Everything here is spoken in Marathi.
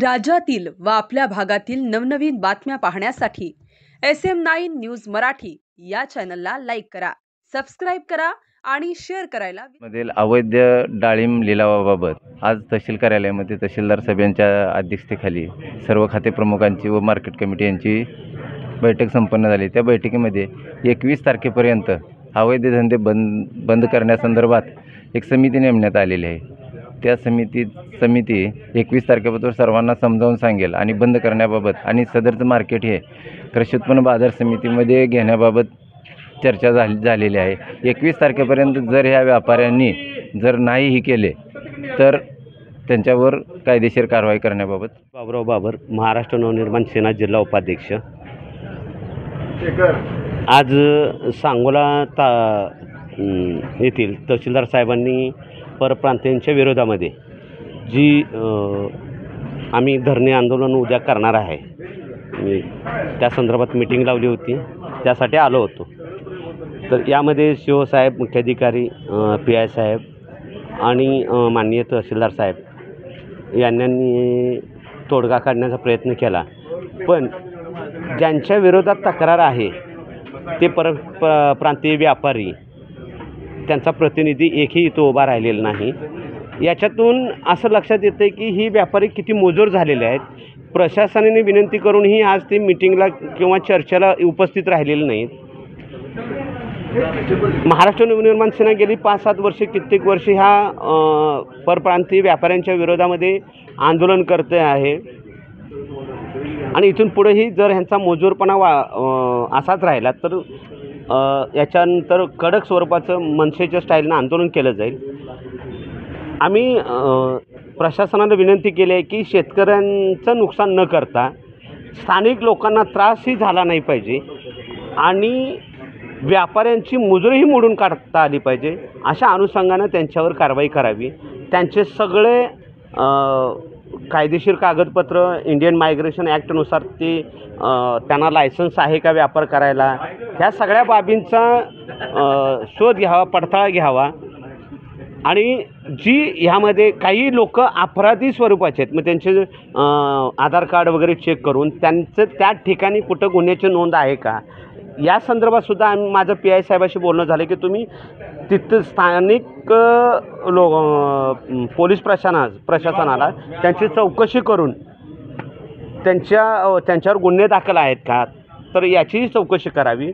राज्यातील व आपल्या भागातील नवनवीन बातम्या पाहण्यासाठी SM9 न्यूज मराठी या चॅनलला लाईक करा, सबस्क्राइब करा आणि शेअर करायला मधील अवैध डाळिंब लिलावाबाबत आज तहसील कार्यालयामध्ये तहसीलदार साहेबांच्या अध्यक्षतेखाली सर्व खाते प्रमुखांची व मार्केट कमिटी यांची बैठक संपन्न झाली। त्या बैठकीमध्ये 21 तारखेपर्यंत अवैध धंदे बंद करण्यासंदर्भात एक समिती नेमण्यात आलेली आहे। त्या समिती 21 तारखेपासून सर्वांना समजावून सांगेल आणि बंद करण्याबाबत आणि सदरचं मार्केट हे कृषी उत्पन्न बाजार समितीमध्ये घेण्याबाबत चर्चा झालेली आहे। 21 तारखेपर्यंत जर ह्या व्यापाऱ्यांनी जर नाहीही केले तर त्यांच्यावर कायदेशीर कारवाई करण्याबाबत बाबुराव बाबर, महाराष्ट्र नवनिर्माण सेना जिल्हा उपाध्यक्ष। आज सांगोला येथील तहसीलदार साहेबांनी परप्रांतीयांच्या विरोधामध्ये जी आम्ही धरणे आंदोलन उद्या करणार आहे त्या संदर्भात मीटिंग लावली होती, त्यासाठी आलो होतो। तर यामध्ये CO साहेब, मुख्याधिकारी, PI साहेब आणि माननीय तहसीलदार साहेब यांनी तोडगा काढण्याचा प्रयत्न केला, पण ज्यांच्या विरोधात तक्रार आहे ते प्रांतीय व्यापारी, त्यांचा प्रतिनिधी एकही इथं उभा राहिलेला नाही। याच्यातून असं लक्षात येतं की ही व्यापारी किती मुजोर झालेले आहेत। प्रशासनाने विनंती करूनही आज ते मीटिंगला किंवा चर्चेला उपस्थित राहिलेले नाहीत। महाराष्ट्र नवनिर्माण सेना गेली 5-7 वर्षे, कित्येक वर्षे ह्या परप्रांतीय व्यापाऱ्यांच्या विरोधामध्ये आंदोलन करते आहे आणि इथून पुढेही जर ह्यांचा मुजोरपणा असाच राहिला तर याच्यानंतर कडक स्वरूपाचं मनसेच्या स्टाईलनं आंदोलन केलं जाईल। आम्ही प्रशासनाला विनंती केली आहे की शेतकऱ्यांचं नुकसान न करता स्थानिक लोकांना त्रासही झाला नाही पाहिजे आणि व्यापाऱ्यांची मुजरीही मोडून काढता आली पाहिजे, अशा अनुषंगानं त्यांच्यावर कारवाई करावी। त्यांचे सगळे कायदेशीर कागदपत्र इंडियन मायग्रेशन ॲक्टनुसार ते त्यांना लायसन्स आहे का व्यापार करायला, ह्या सगळ्या बाबींचा शोध घ्यावा, पडताळा घ्यावा आणि जी ह्यामध्ये काही लोक अपराधी स्वरूपाचे आहेत, मग त्यांचे आधार कार्ड वगैरे चेक करून त्यांचं त्या ठिकाणी कुठं गुन्ह्याची नोंद आहे का, या संदर्भातसुद्धा माझं PI साहेबाशी बोलणं झालं की तुम्ही तिथं स्थानिक पोलीस प्रशासनाला त्यांची चौकशी करून त्यांच्यावर गुन्हे दाखल आहेत का तर याचीही चौकशी करावी।